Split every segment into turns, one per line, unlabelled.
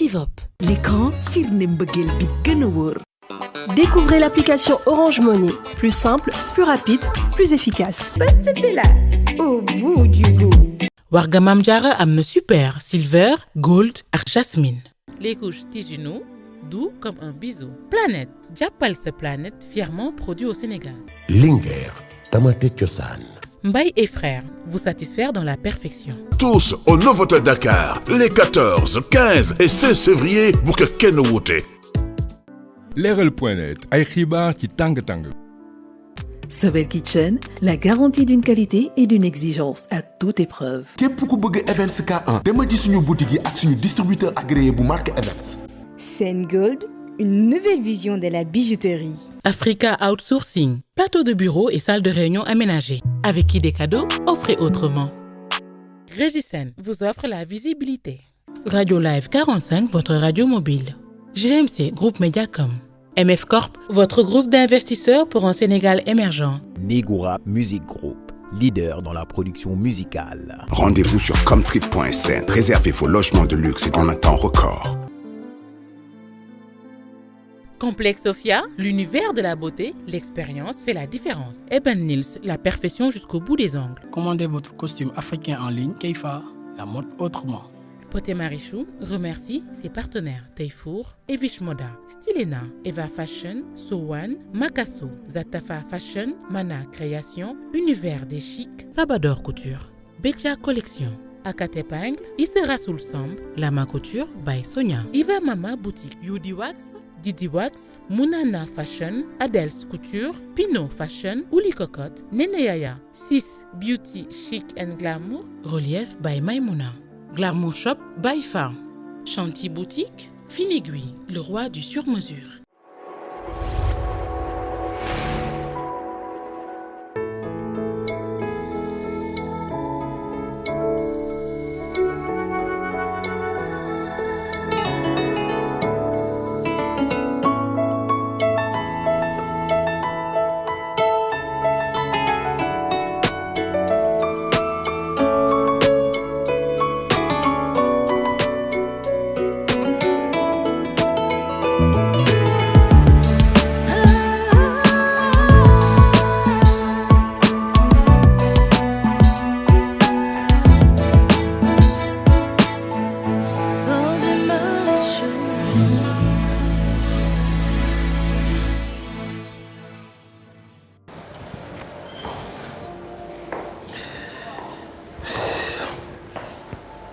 Sivop.
L'écran firnde mbëggeel bi gën a wóor.
Découvrez l'application Orange Money. Plus simple, plus rapide, plus efficace.
Poste Bella, au bout du goût.
Warga Mame Diarra am na super, silver, gold ak jasmine. Les couches Tijuno, doux comme un bisou. Planète, jàppal sa planète, fièrement produit au Sénégal.
Linguère, Tamaate Cosaan.
Mbaye et frères, vous satisfaire dans la perfection.
Tous au Novotel Dakar, les 14, 15 et 16 février bu ko kenn wuute.
Leral.net ay xibaar ci tàng-tàng.
Sobel Kitchen, la garantie d'une qualité et d'une exigence à toute épreuve.
képp ku bëgg Events K1 demal ci suñu boutique yi ak suñu distributeur agréé bu marque Events.
Sen Gold, une nouvelle vision de la bijouterie.
Africa Outsourcing, plateau de bureau et salle de réunion aménagée. Avec qui des cadeaux, offrez autrement. Régisen vous offre la visibilité. Radio Live 45, votre radio mobile. GMC, Groupe Mediacom. MF Corp, votre groupe d'investisseurs pour un Sénégal émergent.
Negura Music Group, leader dans la production musicale.
Rendez-vous sur comtrip.sn. Réservez vos logements de luxe en un temps record.
Complexe Sophia, l'univers de la beauté, l'expérience fait la différence. Eben Nils, la perfection jusqu'au bout des ongles.
Commandez votre costume africain en ligne, Keifa, la mode autrement.
Poté Marichou remercie ses partenaires Tayfour, Evish Moda, Stylena, Eva Fashion, Sowan, Makasso, Zatafa Fashion, Mana Création, Univers des Chics, Sabador Couture, Betia Collection, Akate Pingle, Issera Soul Samb, Lama Couture by Sonia, Iva Mama Boutique, Yudi Wax, Didi Wax, Mounana Fashion, Adels Couture, Pinot Fashion, Ouli Cocotte, Neneyaya, Sis Beauty Chic and Glamour, Relief by Maimouna, Glamour Shop by Farm, Chanty Boutique, Finigui, le roi du sur-mesure.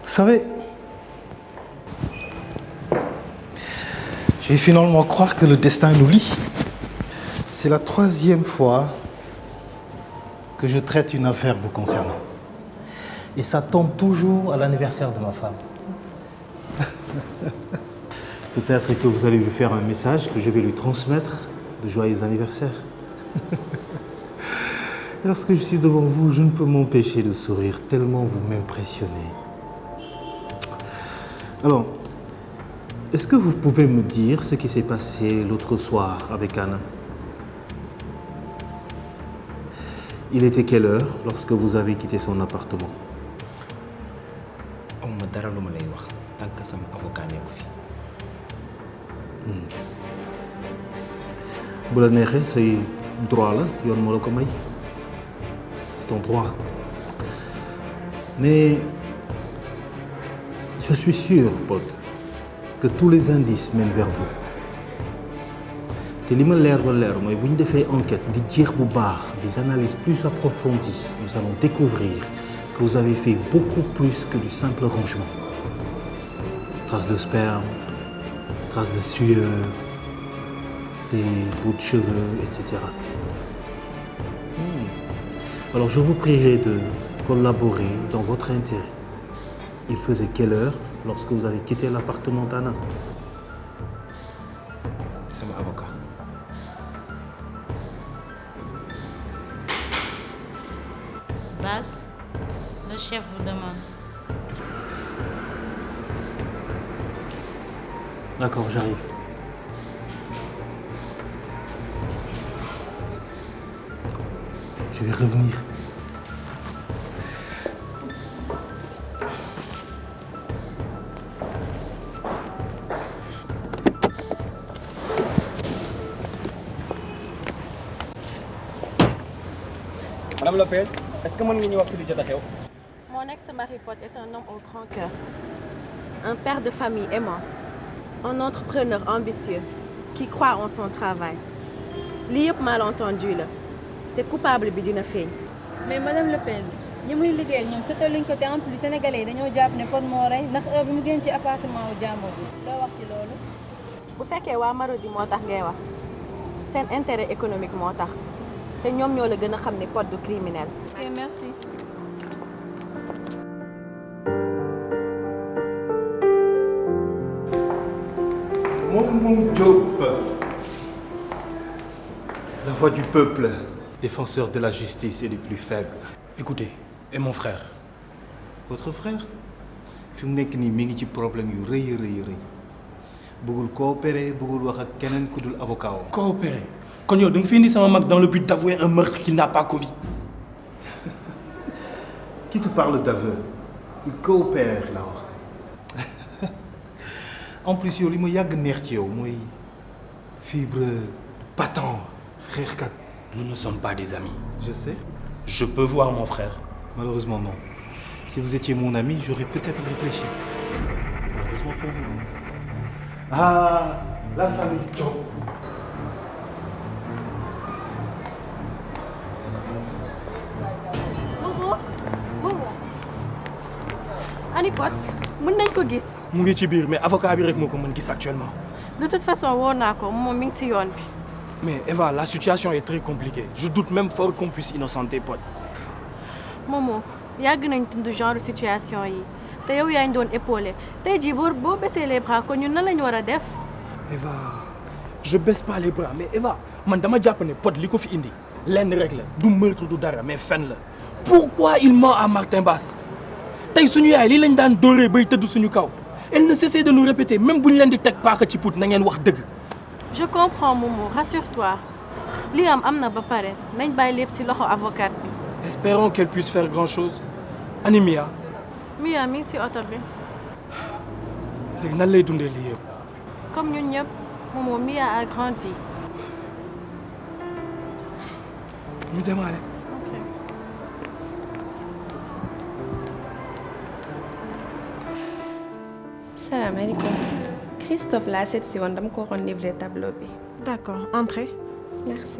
Vous savez, je vais finalement croire que le destin nous lie. C'est la 3e fois que je traite une affaire vous concernant. Et ça tombe toujours à l'anniversaire de ma femme. Peut-être que vous allez lui faire un message que je vais lui transmettre de joyeux anniversaire. Lorsque je suis devant vous, je ne peux m'empêcher de sourire tellement vous m'impressionnez. Alors, est-ce que vous pouvez me dire ce qui s'est passé l'autre soir avec Anna? Il était quelle heure lorsque vous avez quitté son appartement?
awma dara lu ma lay wax tant que sama avocat nekku fi.
bu la neexee say droit la yoon moo la ko may. C'est ton droit. Mais je suis sûr, Pod, que tous les indices mènent vers vous. te li ma leer ba leer mooy bu ñu defee enquête di jeex bu baax des analyses plus approfondies nous allons découvrir que vous avez fait beaucoup plus que du simple rangement. Traces de sperme, traces de sueur, des bouts de cheveux, etc. Alors je vous prierai de collaborer dans votre intérêt. Il faisait quelle heure lorsque vous avez quitté l'appartement d'Anna?
C'est mon avocat.
Basse, le chef vous demande.
D'accord, j'arrive. Je vais revenir.
Madame Lopez, est-ce que vous pouvez nous dire ce que vous
Mon ex-mari Pod est un homme au grand cœur. Un père de famille aimant. Un entrepreneur ambitieux qui croit en son travail. Li yëpp malentendu la te coupable bi dina feeñ.
Mais Madame Lopez ñi muy liggéeyal ñoom seetaluñ ko te en plus sénégalais yi dañoo jàpp ne Pod moo rey ndax heure bi mu génn ci appartement wu jàmbur bi loo wax ci loolu.
bu fekkee waa Marodi moo tax ngay wax seen intérêt économique moo tax te ñoom ñoo la gën a xam ne Pod du criminel.
Ok, merci.
Momo Diop, la voix du peuple, défenseur de la justice et des plus faibles.
Écoutez, et mon frère?
Votre frère? Fi mu nekk nii mi ngi ci problème yu rëy a rëy bëggul coopérer, bëggul wax ak keneen ku dul avocat wam.
Coopérer? Kon yow da nga fi indi sama mag dans le but d'avouer un meurtre qu'il n'a pas commis.
Qui te parle d'aveu? Il coopère là wax. En plus yow li ma yàgg neex ci yow mooy fibre battant xeexkat.
Nous ne sommes pas des amis.
Je sais.
Je peux voir mon frère.
Malheureusement non. Si vous étiez mon ami, j'aurais peut-être réfléchi. Malheureusement pour vous. Ah, la famille Diop.
Momo ani Pod mën nañ ko gis.
mu ngi ci biir mais avocat bi rek moo ko mën gis actuellement.
De toute façon woo naa ko moom mi ngi ci yoon bi.
Mais Eva, la situation est très compliquée. Je doute même fort qu'on puisse innocenter Pod.
Momo yàgg nañ dund genre situation yi te yow yaa ñu doon épaulé tey jii boo baissé les bras ko ñun nan lañu war a def.
Eva, je baisse pas les bras mais Eva man dama jàpp ne Pod li ko fi indi lenn rek la du meurtre du dara mais fen la. Pourquoi il ment à Martin Bass? Tey suñu yaay lii lañ daan dóoree bay tëdd suñu kaw. Elle ne cessait de nous répéter même bu ñu leen di teg paaka ci put na ngeen wax dëgg.
Je comprends Momo, rassure-toi. Li am na ba pare nañ bàyyi lépp ci loxo avocat bi.
Espérons qu'elle puisse faire grand-chose. Ani Mia.
Mia mi ngi ci oto bi.
Léegi nan lay dundee lii yëpp.
Comme ñun ñëpp Momo Mia a grandi.
ñu demaale.
Salaamaaleykum. Christophe laa seet si woon dama ko waxoon livrer tableau bi.
D'accord, entrez.
Merci.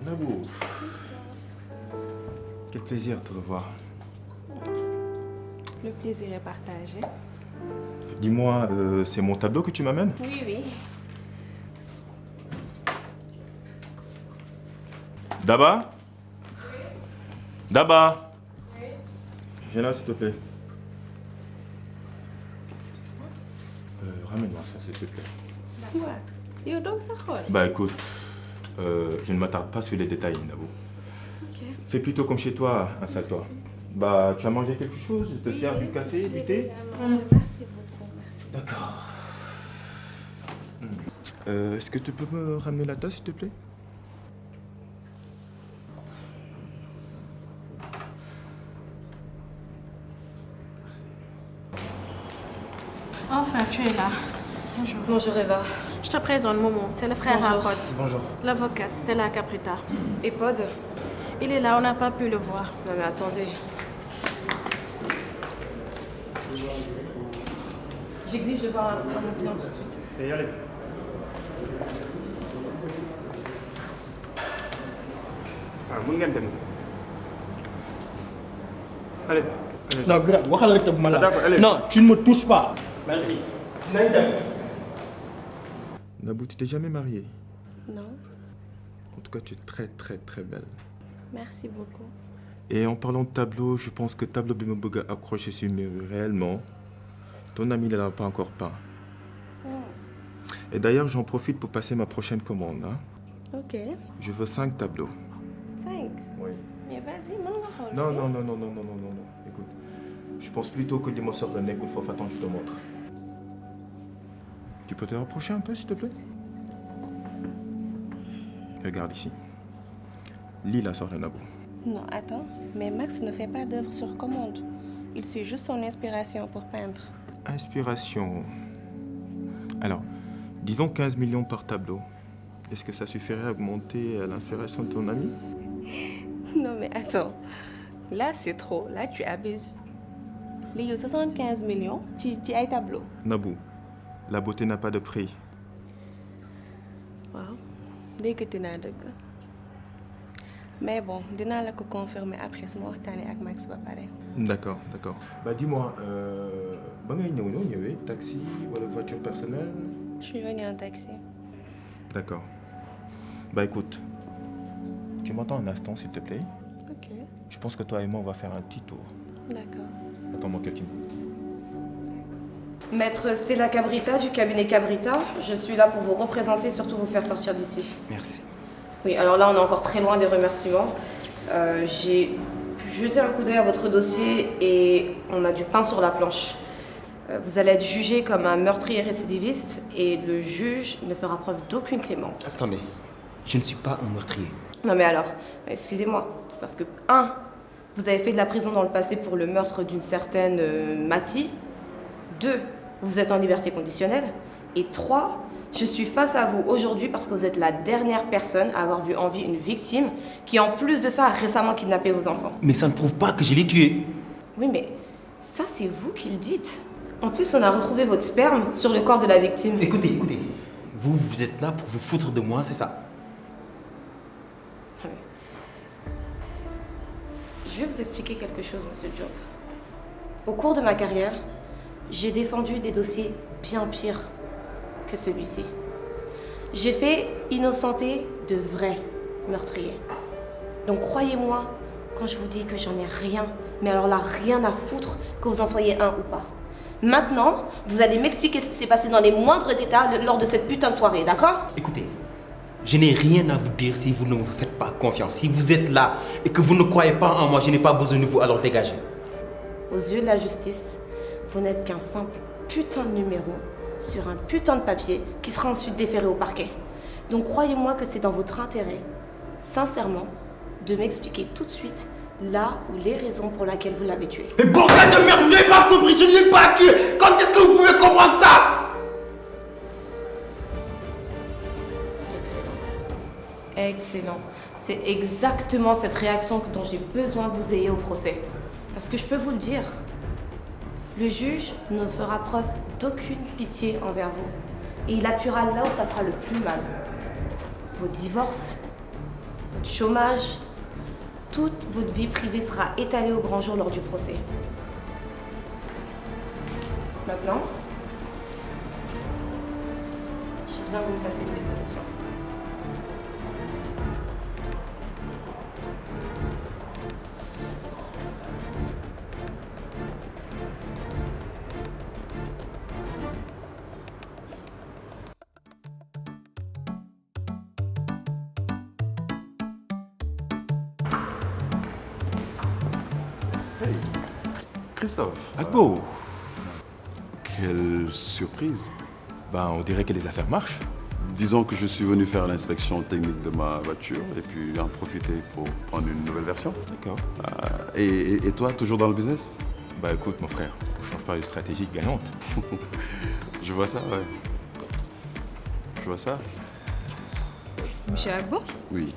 Nabou, quel plaisir de te revoir.
Le plaisir est partagé.
Dis-moi, c'est mon tableau que tu m'amènes?
Oui, oui.
Daba? Daba? Viens là, s'il te plaît. Ramène-moi ça, s'il te plaît.
D'accord. Yo, donc ça roule.
Bah écoute, je ne m'attarde pas sur les détails, Nabou.
Ok.
Fais plutôt comme chez toi, installe-toi. Bah, tu as mangé quelque chose? Je te sers du café, du thé?
Merci beaucoup, merci.
D'accord. Est-ce que tu peux me ramener la tasse, s'il te plaît?
Enfin, tu es là. Bonjour.
Bonjour Eva.
Je te présente Momo, c'est le frère à Pod.
Bonjour.
L'avocat, Stella Caprita.
Et Pod?
Il est là, on n'a pas pu le voir.
Non mais attendez. J'exige de voir mon client tout de suite.
Et allez. Ah, mën ngeen dem. Allez. Non, grave, waxal rek te bu ma la.
D'accord, allez.
Non, tu ne me touches pas. Merci. Nañ dem.
Nabou, tu t'es jamais mariée?
Non.
En tout cas, tu es très très très belle.
Merci beaucoup.
Et en parlant de tableau, je pense que tableau bi ma bëgg a accroché sur le mur réellement, ton ami ne l'a pas encore peint. Et d'ailleurs, j'en profite pour passer ma prochaine commande. Hein.
Ok.
Je veux 5 tableaux.
5?
Oui.
Mais vas-y, mën nga xool.
Non. Écoute, Je pense plutôt que les sort le nez qu'il faut faire attendre, je te montre. Tu peux te rapprocher un peu, s'il te plaît? Regarde ici. Lis la sort de Nabou.
Non, attends, mais Max ne fait pas d'œuvre sur commande. Il suit juste son inspiration pour peindre.
Inspiration. Alors, disons 15 millions par tableau. Est-ce que ça suffirait à augmenter l'inspiration de ton ami?
Non, mais attends. Là, c'est trop. Là, tu abuses. Les 75 millions, tu as un tableau.
Nabou, la beauté n'a pas de prix.
Waaw dégg naa dëgg mais bon dinaa la ko confirmer après su ma waxtaanee ak Max ba pare.
D'accord, d'accord. Bah dis-moi, ba ngay ñëwee taxi wala voiture personnelle?
Je suis venue en taxi.
D'accord. Bah écoute, tu m'attends un instant s'il te plaît?
Ok.
Je pense que toi et moi on va faire un petit tour.
D'accord.
Attends-moi quelques minutes.
Maître Stella Cabrita du cabinet Cabrita, je suis là pour vous représenter et surtout vous faire sortir d'ici.
Merci.
Oui, alors là on est encore très loin des remerciements. J'ai jeté un coup d'œil à votre dossier et on a du pain sur la planche. Vous allez être jugé comme un meurtrier récidiviste et le juge ne fera preuve d'aucune clémence.
Attendez, je ne suis pas un meurtrier.
Non mais alors, excusez-moi, c'est parce que 1. Vous avez fait de la prison dans le passé pour le meurtre d'une certaine Mati. 2. Vous êtes en liberté conditionnelle. Et 3. Je suis face à vous aujourd'hui parce que vous êtes la dernière personne à avoir vu en vie une victime qui, en plus de ça, a récemment kidnappé vos enfants.
Mais ça ne prouve pas que je l'ai tué.
Oui, mais ça, c'est vous qui le dites. En plus, on a retrouvé votre sperme sur le corps de la victime.
Écoutez. Vous êtes là pour vous foutre de moi, c'est ça?
Je vais vous expliquer quelque chose, monsieur Job. Au cours de ma carrière, j'ai défendu des dossiers bien pires que celui-ci. J'ai fait innocenter de vrais meurtriers. Donc croyez-moi quand je vous dis que j'en ai rien, mais alors là, rien à foutre que vous en soyez un ou pas. Maintenant, vous allez m'expliquer ce qui s'est passé dans les moindres détails lors de cette putain de soirée, d'accord?
Écoutez, je n'ai rien à vous dire si vous ne me faites pas confiance. Si vous êtes là et que vous ne croyez pas en moi, je n'ai pas besoin de vous, alors dégagez.
Aux yeux de la justice, vous n'êtes qu'un simple putain de numéro sur un putain de papier qui sera ensuite déféré au parquet. Donc croyez-moi que c'est dans votre intérêt, sincèrement, de m'expliquer tout de suite là où les raisons pour lesquelles vous l'avez tué.
Mais bordel de merde, vous n'avez pas compris, je ne l'ai pas tué. Quand est-ce que vous pouvez comprendre ça?
Excellent. C'est exactement cette réaction dont j'ai besoin que vous ayez au procès. Parce que je peux vous le dire, le juge ne fera preuve d'aucune pitié envers vous. Et il appuiera là où ça fera le plus mal. Vos divorces, votre chômage, toute votre vie privée sera étalée au grand jour lors du procès. Maintenant, j'ai besoin que vous me fassiez une déposition.
Christophe.
Agbo.
Quelle surprise.
Ben, on dirait que les affaires marchent.
Disons que je suis venu faire l'inspection technique de ma voiture et puis en profiter pour prendre une nouvelle version.
D'accord.
Et toi, toujours dans le business?
Bah écoute mon frère, on change pas de stratégie gagnante.
Je vois ça, ouais. Je vois ça.
Monsieur Agbo?
Oui.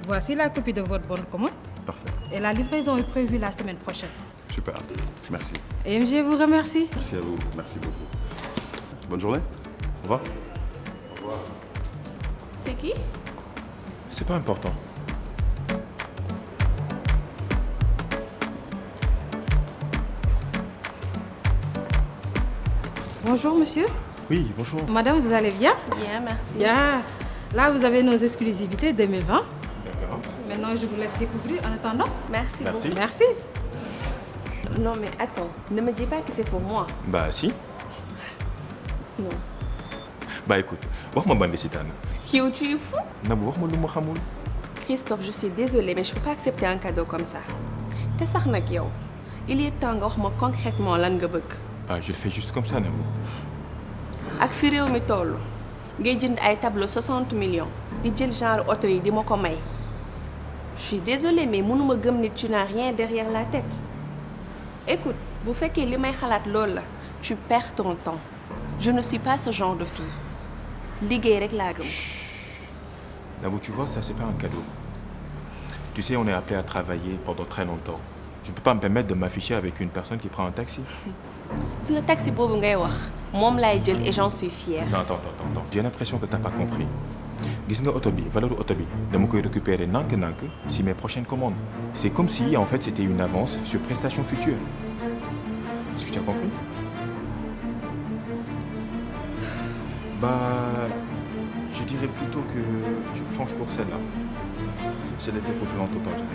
Voici la copie de votre bonne commande.
Parfait.
Et la livraison est prévue la semaine prochaine.
Super. Merci.
MG vous remercie.
Merci à vous. Merci beaucoup. Bonne journée.
Au revoir.
Au revoir.
C'est qui?
C'est pas important.
Bonjour monsieur.
Oui, bonjour.
Madame, vous allez bien?
Bien, merci.
Bien. Là, vous avez nos exclusivités 2020.
D'accord.
Maintenant, je vous laisse découvrir en attendant.
Merci
Merci.
beaucoup.
Merci.
Non mais attends, ne me dis pas que c'est pour moi.
Bah si.
Non.
Bah écoute, wax-moi bande sitane.
Yo, tu es fou?
Nabou, wax-moi lu ma xamul.
Christophe, je suis désolée, mais je peux pas accepter un cadeau comme ça. Te sax nag yow il est temps nga wax ma concrètement lan nga bëgg.
Bah, je le fais juste comme ça, Nabou.
ak fi réew mi toll ngay jënd ay tableau 60 millions di jël genre auto yi di ma ko may. Je suis désolée mais mënuma gëm ni tu n'as rien derrière la tête. Écoute, bu fekkee li may xalaat loolu la tu perds ton temps. Je ne suis pas ce genre de fille. Liggéey rek laa gëm.
Nabou, tu vois, ça c'est pas un cadeau. Tu sais, on est appelé à travailler pendant très longtemps. Je ne peux pas me permettre de m'afficher avec une personne qui prend un taxi.
Si le taxi boobu ngay wax moom laay jël et j'en suis fière.
Non, attends. J'ai l'impression que t'as pas compris. Gis nga auto bi, valeur auto bi, dama koy récupérer nank si mes prochaines commandes. C'est comme si, en fait, c'était une avance sur prestations futures. Est-ce que tu as compris? Bah, je dirais plutôt que je flanche pour celle-là. C'est l'été pour faire en tout temps, j'arrive.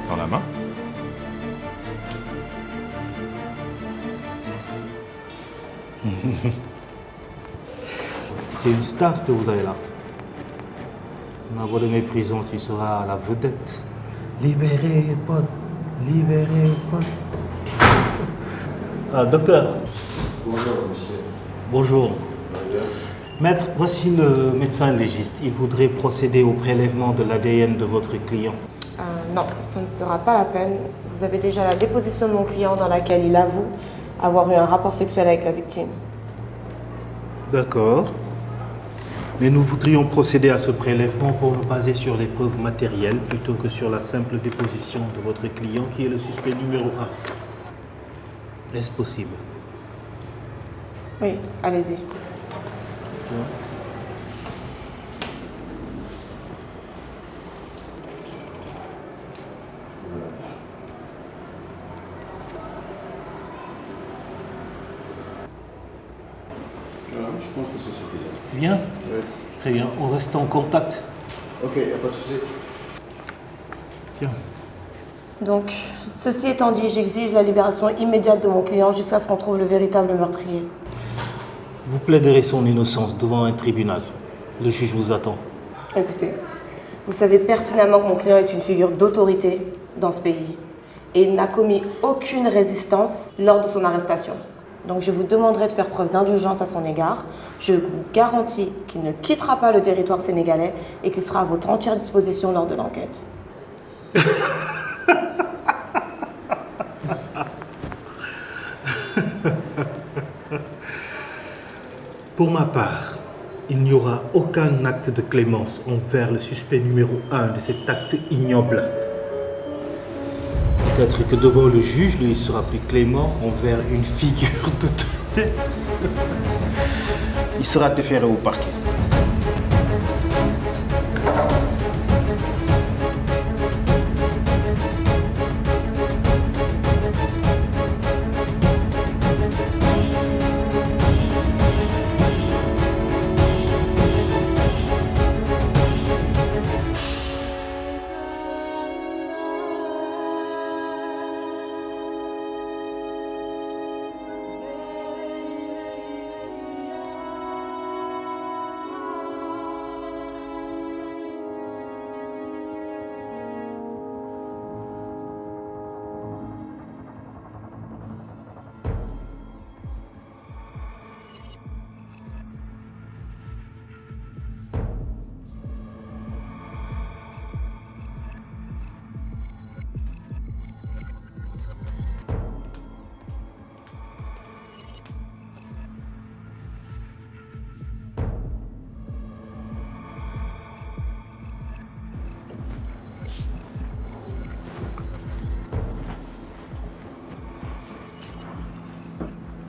Dans la main.
C'est une star que vous avez là. Nabou de mes prisons, tu seras la vedette. Libéré, pote. Libéré, pote. Ah, docteur.
Bonjour, monsieur.
Bonjour.
Bonjour.
Maître, voici le médecin légiste. Il voudrait procéder au prélèvement de l'ADN de votre client.
Non, ça ne sera pas la peine. Vous avez déjà la déposition de mon client dans laquelle il avoue avoir eu un rapport sexuel avec la victime.
D'accord. Mais nous voudrions procéder à ce prélèvement pour nous baser sur les preuves matérielles plutôt que sur la simple déposition de votre client qui est le suspect numéro 1. Est-ce possible?
Oui, allez-y.
Je pense que c'est suffisant.
C'est bien?
Oui.
Très bien. On reste en contact.
Ok, y a pas de souci.
Bien.
Donc, ceci étant dit, j'exige la libération immédiate de mon client jusqu'à ce qu'on trouve le véritable meurtrier.
Vous plaiderez son innocence devant un tribunal. Le juge vous attend.
Écoutez, vous savez pertinemment que mon client est une figure d'autorité dans ce pays et il n'a commis aucune résistance lors de son arrestation. Donc je vous demanderai de faire preuve d'indulgence à son égard. Je vous garantis qu'il ne quittera pas le territoire sénégalais et qu'il sera à votre entière disposition lors de l'enquête.
Pour ma part, il n'y aura aucun acte de clémence envers le suspect numéro 1 de cet acte ignoble. Peut-être que devant le juge, lui sera plus clément envers une figure d'autorité. Il sera déféré au parquet.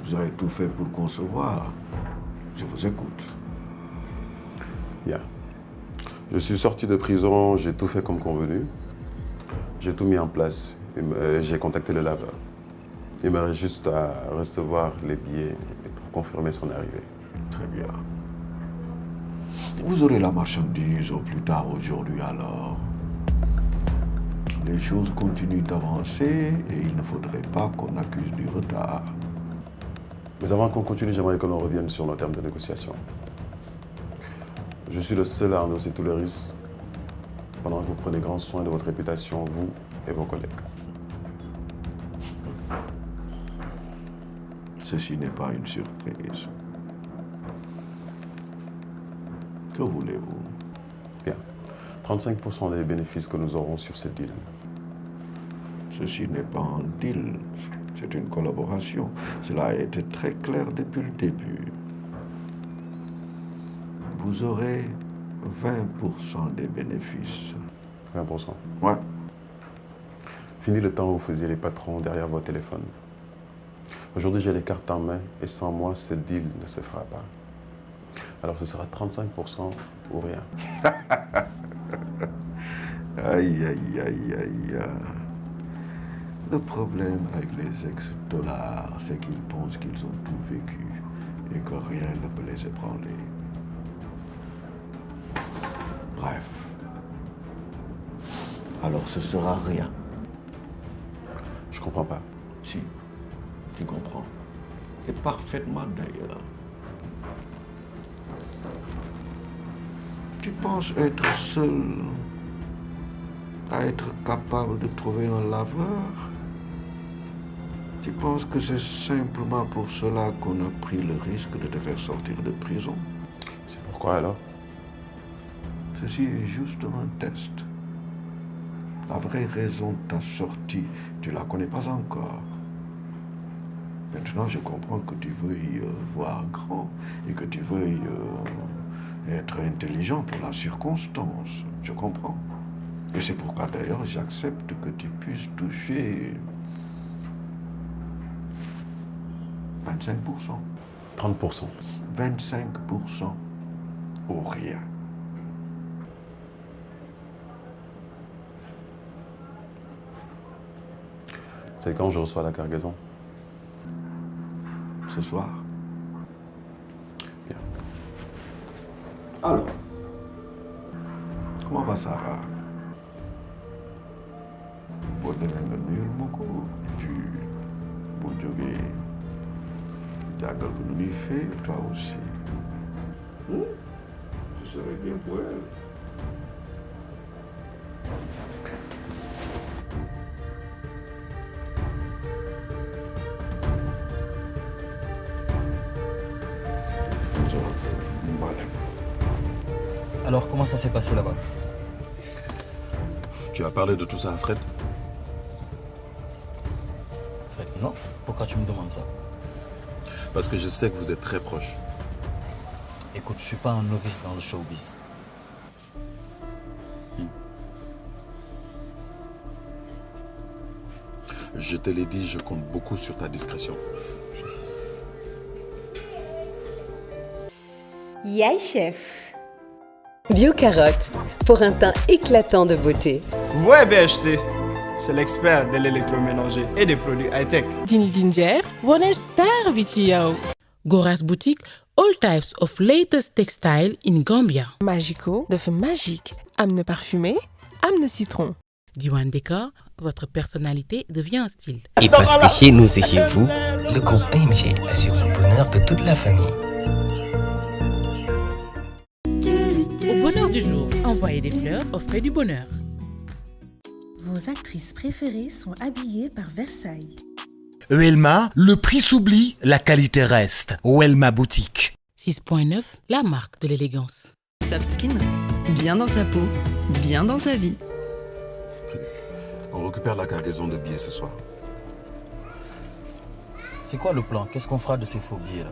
Vous avez tout fait pour concevoir. Je vous écoute.
Bien. Je suis sorti de prison, j'ai tout fait comme convenu. J'ai tout mis en place. J'ai contacté le laveur. Il me reste juste à recevoir les billets pour confirmer son arrivée.
Très bien. Vous aurez la marchandise au plus tard aujourd'hui alors. Les choses continuent d'avancer et il ne faudrait pas qu'on accuse du retard.
Mais avant qu'on continue, j'aimerais que l'on revienne sur nos termes de négociation. Je suis le seul à endosser tous les risques pendant que vous prenez grand soin de votre réputation, vous et vos collègues.
Ceci n'est pas une surprise. Que voulez-vous?
Bien. 35% des bénéfices que nous aurons sur ce deal.
Ceci n'est pas un deal, c'est une collaboration. Cela a été très clair depuis le début. Vous aurez 20% des bénéfices.
20%?
Ouais.
Fini le temps où vous faisiez les patrons derrière vos téléphones. Aujourd'hui, j'ai les cartes en main et sans moi, ce deal ne se fera pas. Alors ce sera 35% ou rien.
Aïe, aïe, aïe, aïe. Le problème avec les ex-dollars, c'est qu'ils pensent qu'ils ont tout vécu et que rien ne peut les ébranler. Bref. Alors ce sera rien.
Je comprends pas.
Si, tu comprends. Et parfaitement d'ailleurs. Tu penses être seul à être capable de trouver un laveur? Tu penses que c'est simplement pour cela qu'on a pris le risque de te faire sortir de prison?
C'est pourquoi alors?
Ceci est juste un test. La vraie raison de ta sortie, tu ne la connais pas encore. Maintenant, je comprends que tu veuilles voir grand et que tu veuilles être intelligent pour la circonstance. Je comprends. Et c'est pourquoi d'ailleurs j'accepte que tu puisses toucher 25%.
30%.
25% ou rien.
C'est quand je reçois la cargaison?
Ce soir.
Bien.
Alors, comment va Sarah? Boo demee nga nuyul ma ko et puis boo jógee jàngal ko nu ñuy fait toi aussi. Ce serait bien pour elle.
Alors, comment ça s'est passé là-bas?
Tu as parlé de tout ça à Fred?
Fred, non. Pourquoi tu me demandes ça?
Parce que je sais que vous êtes très proches.
Écoute, je suis pas un novice dans le showbiz.
Je te l'ai dit, je compte beaucoup sur ta discrétion.
Je sais.
Yaï chef.
Biocarotte, pour un teint éclatant de beauté.
Ouais, BHT, c'est l'expert de l'électroménager et des produits high-tech.
Dini Ginger, Wonel Star Vitio.
Goras Boutique, all types of latest textile in Gambia.
Magico, de feu magique. Amne parfumé, amne citron.
Diwan Décor, votre personnalité devient un style.
Et parce que chez nous et chez vous, le groupe AMG assure le bonheur de toute la famille.
Au bonheur du jour, envoyez des fleurs, offrez du bonheur.
Vos actrices préférées sont habillées par Versailles.
Welma, le prix s'oublie, la qualité reste. Welma Boutique.
6.9, la marque de l'élégance.
Soft Skin, bien dans sa peau, bien dans sa vie.
On récupère la cargaison de billets ce soir.
C'est quoi le plan? Qu'est-ce qu'on fera de ces faux billets là?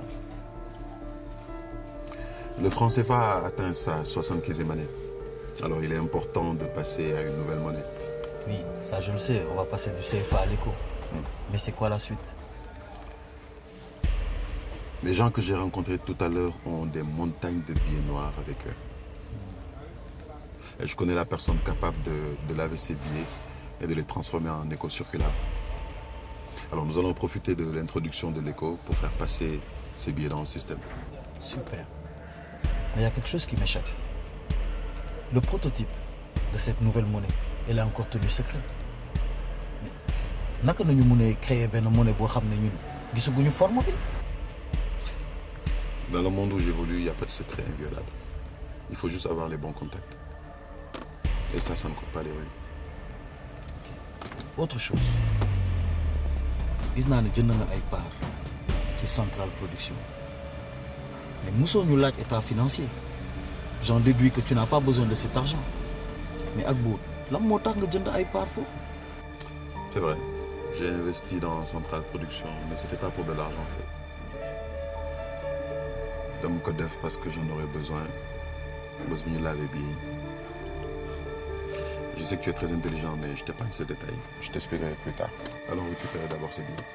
Le franc CFA a atteint sa 75e année. Alors il est important de passer à une nouvelle monnaie.
Oui, ça je le sais, on va passer du CFA à l'éco. Mais c'est quoi la suite?
Les gens que j'ai rencontrés tout à l'heure ont des montagnes de billets noirs avec eux. Et je connais la personne capable de laver ces billets et de les transformer en éco circulaires. Alors nous allons profiter de l'introduction de l'éco pour faire passer ces billets dans le système.
Super. Mais il y a quelque chose qui m'échappe. Le prototype de cette nouvelle monnaie, elle est encore tenue secrète. Mais naka nañu mëne créer benn monnaie boo xam ne ñun gisaguñu forme bi?
Dans le monde où j'évolue, il n'y a pas de secret inviolable. Il faut juste avoir les bons contacts. Et ça ne court pas les rues.
Autre chose. Gis naa ne jënd nga ay part ci Centrale Production. Mais mosoo ñu laaj état financier. J'en déduis que tu n'as pas besoin de cet argent. Mais ak Bout, lan moo tax nga jënd ay part foofu?
C'est vrai. J'ai investi dans Centrale Production, mais c'était pas pour de l'argent en fait. Dama ko def parce que j'en aurais besoin. Bés bu ñu laawee bii. Je sais que tu es très intelligent, mais je t'épargne ce détail. Je t'expliquerai plus tard. Allons récupérer d'abord ce billet.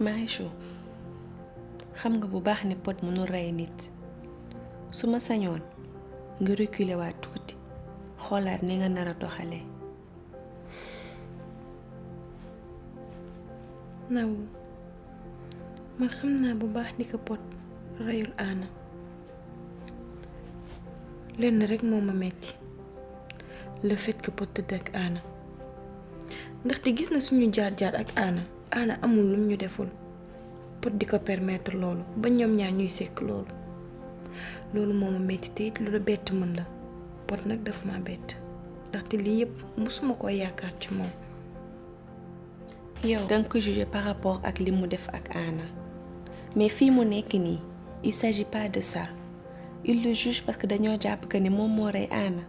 Marichou xam nga bu baax ne Pod mënul rey nit su ma sañoon nga reculer waat tuuti xoolaat ni nga nar a doxalee.
Nabou man xam naa bu baax ni ko Pod reyul Anna lenn rek moo ma metti le fait que Pod tëdd ak Anna ndaxte gis na suñu jaar-jaar ak Anna amul lum ñu deful Pod di ko permettre loolu ba ñoom ñaar ñuy sekk loolu moo ma metti te it lu la bett mën la Pod nag daf ma bett ndaxte lii yëpp musuma ko yaakaar ci moom.
yow danga ko juger par rapport ak li mu def ak Anna mais fii mu nekk nii il s'agit pas de ça il le juge parce que dañoo jàpp que ni moom moo rey Anna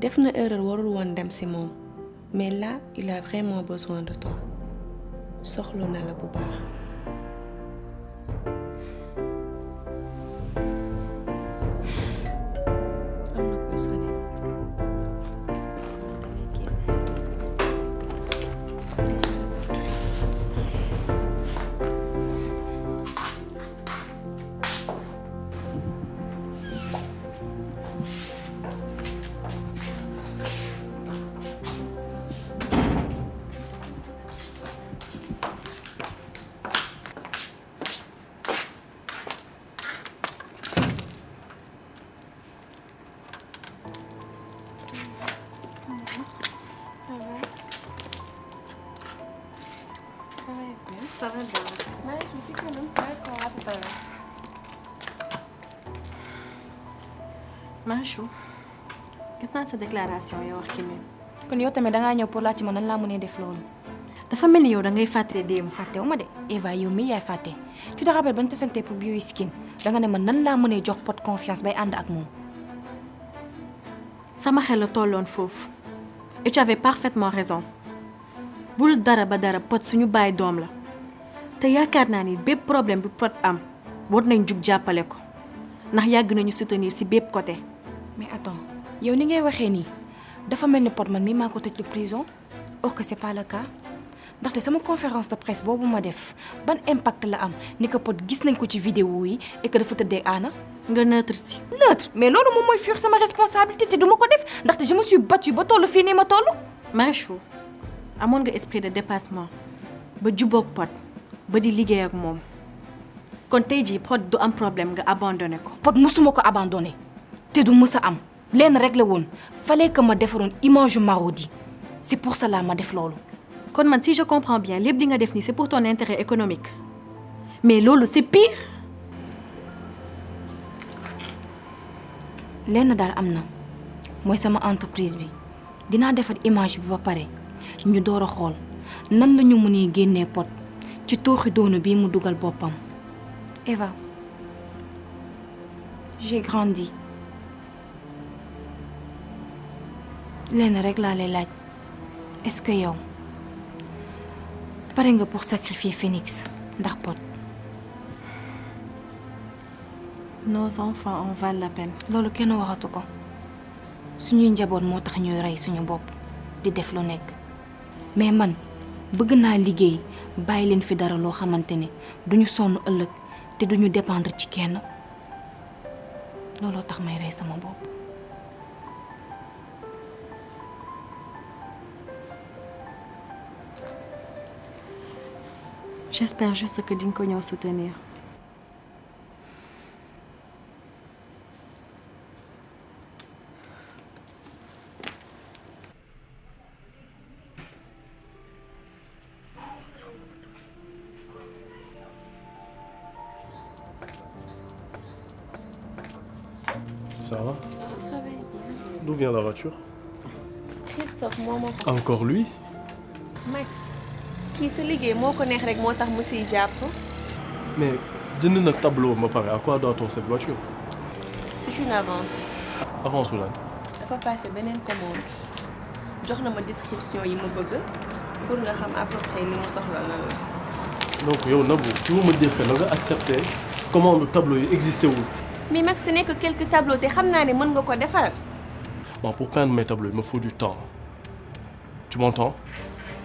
def na erreur warul woon dem ci moom mais là il a vraiment besoin de toi soxla na la bu baax. am na koy sonné.
Ça va bien. Ouais, je me suis quand même. D'accord, à tout à l'heure. Marichou, gis naa sa déclaration yow wax ci même.
kon yow tamit dangaa ñëw pour laaj ci ma nan laa mënee def loolu.
dafa mel ni yow da ngay fàttali démb.
fàttewuma de Eva yow mi yaay fàtte tu te rappelles bañ tasante pour Bio Skin danga ne ma nan laa mënee jox Pod confiance bay ànd ak moom.
sama xel la tolloon foofu et tu avais parfaitement raison bul dara ba dara Pod suñu baay doom la te yaakaar naa ni bépp problème bu Pod am war nañ jug jàppale ko ndax yàgg nañu soutenir ci bépp côté.
mais attends yow ni ngay waxee nii dafa mel ni Pod man mii maa ko tëj lu prison or que c'est pas le cas ndaxte sama conférence de presse boobu ma def ban impact la am ni ko Pod gis nañ ko ci vidéo yi et que dafa tëddee Anna.
nga neutre ci.
neutre mais loolu moom mooy fuir sama responsabilité te duma ko def ndaxte je me suis battue ba toll fii nii ma toll.
Marichou amoon nga esprit de dépassement ba jubboog Pod ba di liggéey ak moom kon tey jii Pod du am problème nga abandonné ko.
Pod musuma ko abandonné te du mës a am lenn rek la woon fallait que ma defaroon image yu Marodi c'est pour cela ma def loolu.
kon man si je comprends bien lépp di nga def ni c'est pour ton intérêt économique mais loolu c'est pire.
lenn daal am na mooy sama entreprise bi dinaa defar image bi ba pare ñu door a xool nan la ñu mënee génnee Pod ci tooxi doonu bii mu dugal boppam. Eva, j'ai grandi lenn rek laa lay laaj est-ce que yow pare nga pour sacrifier Phénix ndax Pod.
Nos enfants en valent la peine.
loolu kenn waxatu ko suñuy njaboot moo tax ñuy rey suñu bopp di def lu nekk mais man bëgg naa liggéey bàyyi leen fi dara loo xamante ne duñu sonn ëllëg te duñu dépendre ci kenn looloo tax may rey sama bopp.
J'espère juste que dinga ko ñëw soutenir.
Ça va? D'où vient la voiture?
Christophe moo ma ko.
Encore lui?
Max kii sa liggéey moo ko neex rek moo tax mu siy jàpp.
Mais jënd nag tableau ma pare à quoi doit-on cette voiture?
C'est une avance.
Avance wu lan?
dafa passé beneen commande jox na ma description yi mu bëgg pour nga xam à peu près li mu soxla lan la.
Donc yow Nabou tu veux me dire que nga accepté commande tableau yi existé wul?
mais Max ce n'est que quelques tableaux te xam naa ne mën nga ko defar.
Bon, pour peindre mes tableaux, il me faut du temps. Tu m'entends?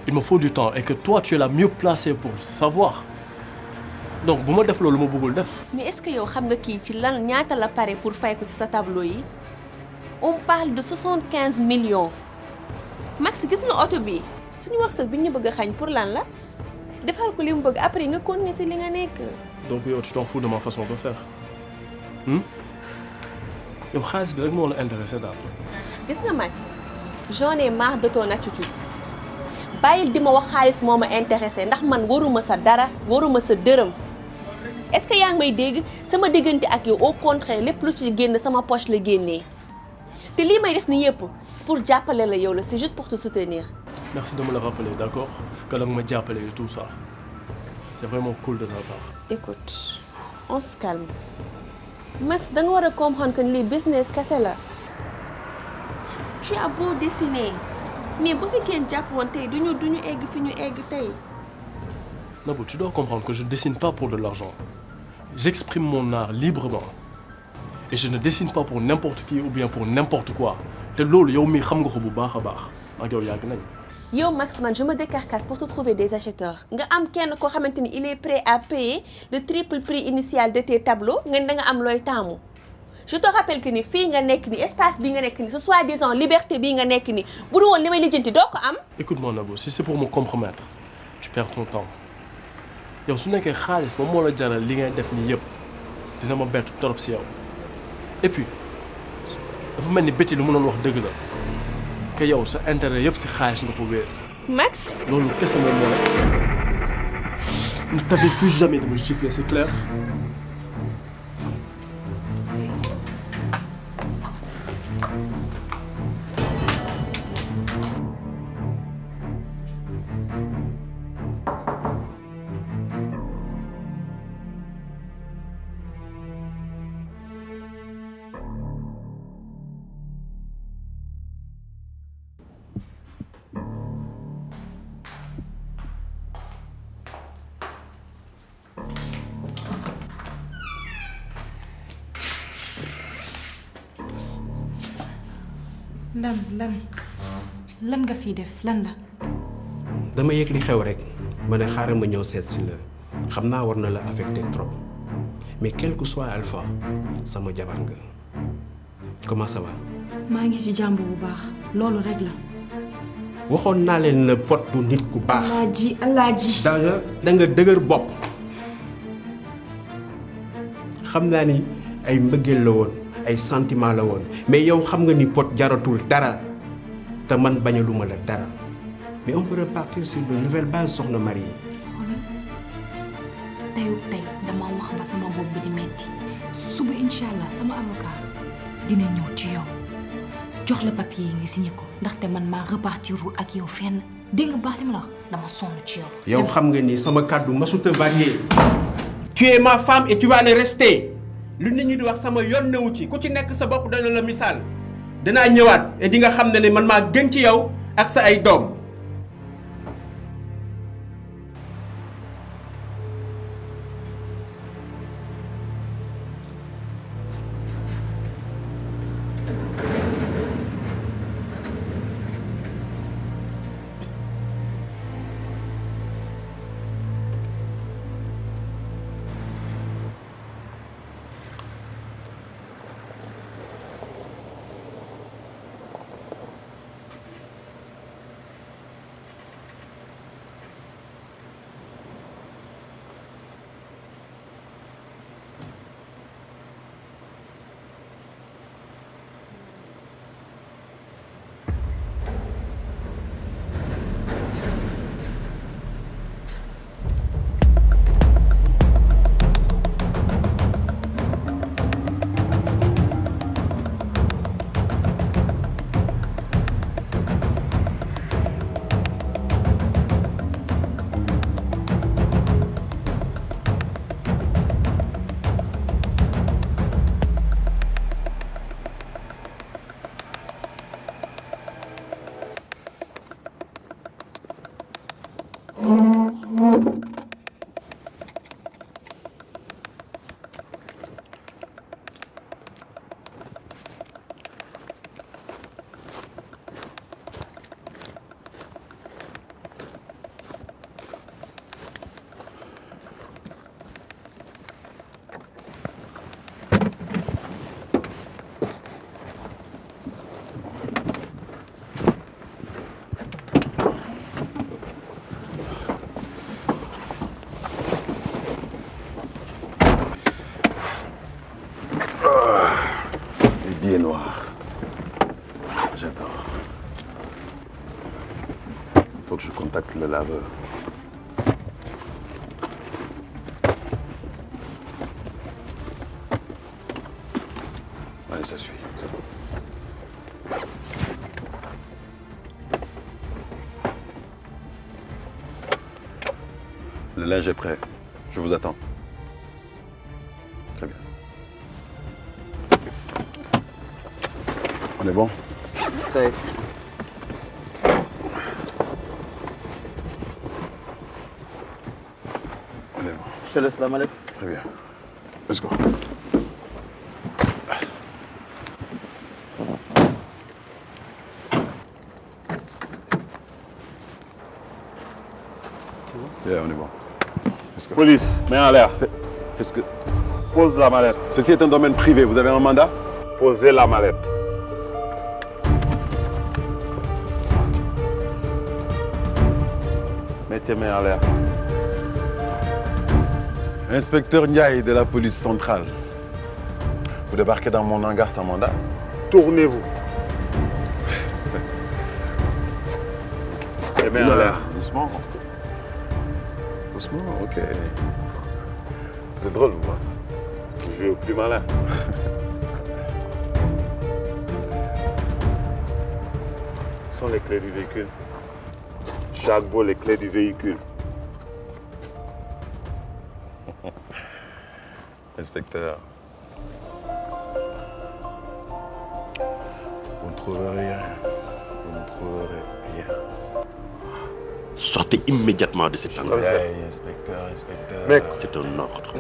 Il me faut du temps et que toi, tu es la mieux placée pour savoir. Donc, bu ma def loolu ma bëggul def.
mais est-ce que yow xam nga kii ci lan ñaata la pare pour fay ko ci sa tableau yi? On parle de 75 millions. Max gis nga oto bi suñu wërsëg bi ñu bëgg a xañ pour lan la defal ko li mu bëgg après nga continuer ci li nga nekk.
Donc yow tu t'en fous de ma façon de faire. yow xaalis bi rek moo la intéressé daal.
gis nga Max j'en ai marre de ton attitude bàyyil di ma wax xaalis moo ma intéressé ndax man waruma sa dara waruma sa dërëm est-ce que yaa ngi may dégg sama diggante ak yow au contraire lépp lu ci génn sama poche la génnee te lii may def ni yëpp pour jàppale la yow la c'est juste pour te soutenir.
Merci de me le rappeler, d'accord? Que l'on m'a appelé et tout ça. C'est vraiment cool de ta part.
Écoute, on se calme. Max, tu dois comprendre que le business kese la. Tu as beau dessiner, mais si quelqu'un Japon tay duñu egg fi ñu egg tay.
Nabou, tu dois comprendre que je dessine pas pour de l'argent. J'exprime mon art librement. Et je ne dessine pas pour n'importe qui ou bien pour n'importe quoi. Te loolu yow mi xam nga ko bu baax a baax ak yow yàgg nañ.
Yo Max man je me décarcasse pour te trouver des acheteurs. Nga am kenn koo xamante ni il est prêt à payer le triple prix initial de tes tableaux nga da nga am looy taamu. Je te rappelle que ni fii nga nekk ni espace bi nga nekk ni ce soi-disant liberté bi nga nekk ni bu du woon li may lijjanti doo ko am.
Écoute-moi Nabou, si c'est pour me compromettre, tu perds ton temps. Yow su nekkee xaalis moom moo la jaral li ngay def ni yëpp dina ma bett trop si yow. Et puis dafa mel ni Betty lu mu doon wax dëgg la que yow sa intérêt yëpp si xaalis nga ko wéer.
Max.
loolu kese moom moo la. Ne t'avise plus jamais de me gifler, c'est clair?
lan nga fi def lan la.
dama yëg li xew rek ma ne xaaral ma ñëw seet si la xam naa war na la affecté trop mais quel que soit Alpha sama jabar nga comment ça va.
maa ngi ci jàmb bu baax loolu rek la.
waxoon naa leen ne Pod du nit ku baax.
Alaaji.
da nga dëgër bopp xam naa ni ay mbëggeel la woon ay sentiment la woon mais yow xam nga ni Pod jaratul dara te man bañaluma la dara mais on peut repartir sur de nouvelles bases soxna Marie.
tey dama wax ba sama bopp bi di metti suba incha allah sama avocat dina ñëw ci yow jox la papier yi nga signé ko ndaxte man maa repartirul ak yow fenn dégg nga baax li ma la wax dama sonn ci yow.
yow xam nga ni sama kàddu masut a varier. tu es ma femme et tu vas le rester lu nit ñi di wax sama yoon newu ci ku ci nekk sa bopp dana la misaal danaa ñëwaat et di nga xam ne man maa gën ci yow ak sa ay doom.
Billets noirs. J'adore. Faut que je contacte le laveur. Allez, ça suffit. C'est bon. Le linge est prêt. Je vous attends. Très bien. On est bon?
Safe.
On est bon.
Je te laisse la mallette.
Très bien. Let's go. Yeah, on est bon. Let's go.
Police, main en l'air.
Qu'est-ce que...
Pose la mallette.
Ceci est un domaine privé. Vous avez un mandat?
Posez la mallette. Mettez main en l'air.
Inspecteur Ndiaye de la police centrale. Vous débarquez dans mon hangar sans mandat?
Tournez-vous. Les mains en l'air.
Doucement. Doucement, ok. Vous êtes drôle, moi.
Vous jouez au plus malin. Ce sont les clés du véhicule. Chaque bol, les clés du véhicule.
Inspecteur. Vous ne trouverez rien. Vous ne trouverez rien.
Sortez immédiatement de cette hangar.
Inspecteur, inspecteur.
Mec, c'est un ordre.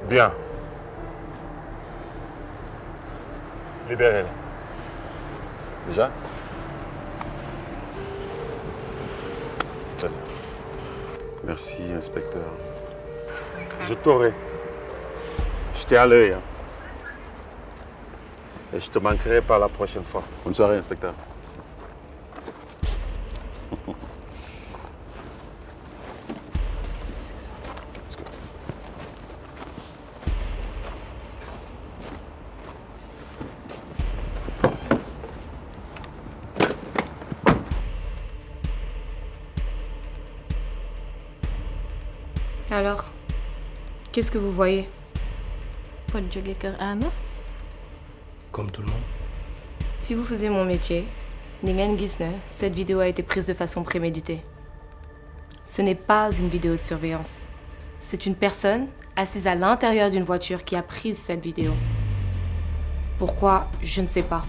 Bien. Libérez-la.
Déjà? Merci, inspecteur.
Je t'aurai. Je t'ai à l'œil. Hein. Et je te manquerai pas la prochaine fois.
Bonne soirée, inspecteur.
Alors, qu'est-ce que vous voyez?
Pas de jóge kër Anna.
Comme tout le monde.
Si vous faisiez mon métier, ni ngeen gis ne cette vidéo a été prise de façon préméditée. Ce n'est pas une vidéo de surveillance. C'est une personne assise à l'intérieur d'une voiture qui a pris cette vidéo. Pourquoi? Je ne sais pas.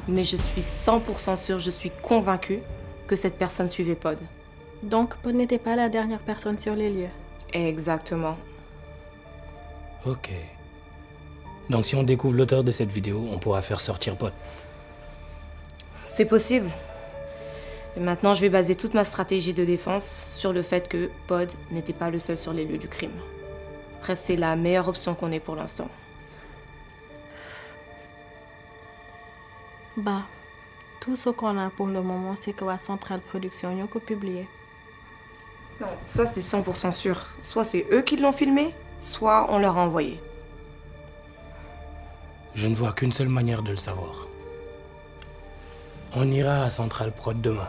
Mais je suis 100% sûre, je suis convaincue que cette personne suivait Pod.
Donc, Pod n'était pas la dernière personne sur les lieux.
Exactement.
Ok. Donc si on découvre l'auteur de cette vidéo, on pourra faire sortir Pod.
C'est possible. Et maintenant, je vais baser toute ma stratégie de défense sur le fait que Pod n'était pas le seul sur les lieux du crime. Après, c'est la meilleure option qu'on ait pour l'instant.
Bah, tout ce qu'on a pour le moment, c'est que la Centrale Production y a publié.
Non, ça c'est 100% sûr. Soit c'est eux qui l'ont filmé, soit on leur a envoyé.
Je ne vois qu'une seule manière de le savoir. On ira à Central Prod demain.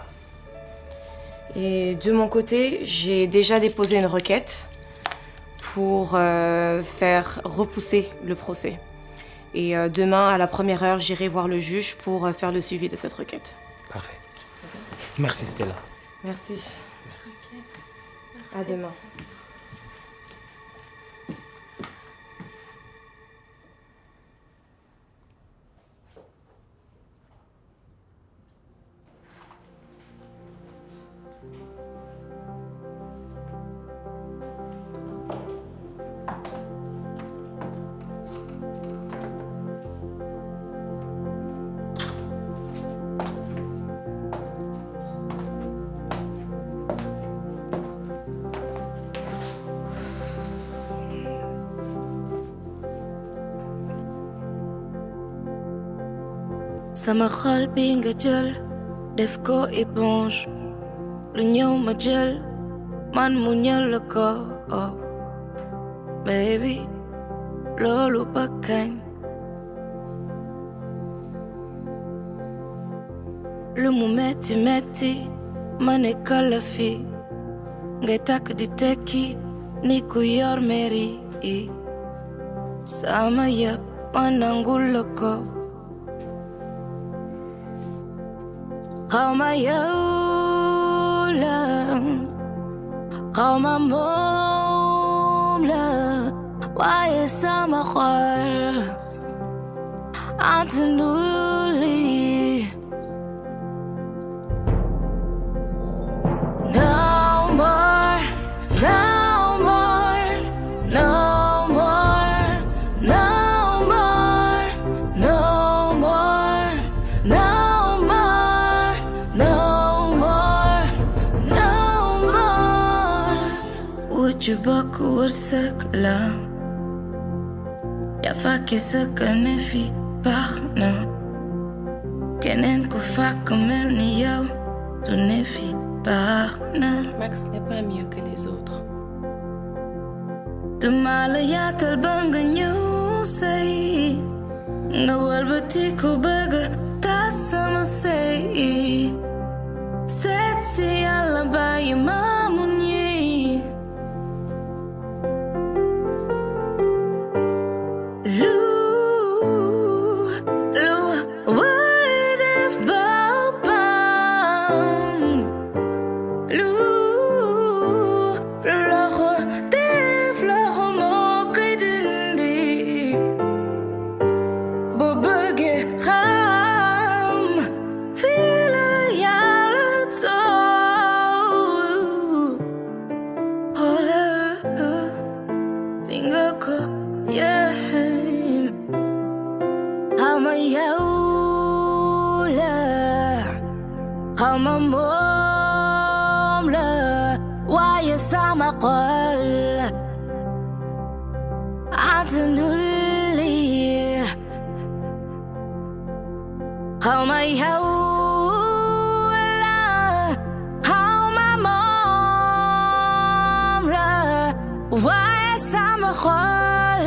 Et de mon côté, j'ai déjà déposé une requête pour faire repousser le procès. Et demain, à la première heure, j'irai voir le juge pour faire le suivi de cette requête.
Parfait. Merci Stella.
Merci. À demain.
sama xol bi nga jël def ko éponge lu ñëw ma jël man mu ñël la ko oh baby loolu ba kañ lu mu metti metti ma nekkal la fi ngay takk di tekki ni ku yor meri i sama yëpp ma nangul la ko Xawma yow la xawma moom la waaye sama xol antanul lii no more no more no more no more no more no ci bokk wërsëg la yaa fàkke sa ne fi baax na keneen ku fàkk mel ni yow tu ne fi baax na
Max n'est pas mieux que les autres.
duma la yaatal ba nga ñëw say nga walbati ku bëgg tas sama sëy seet si yàlla bàyyi maamu ñi I'm a yola xawma moom la waaye sama xol antanul li xawma yow la xawma moom la waaye sama xol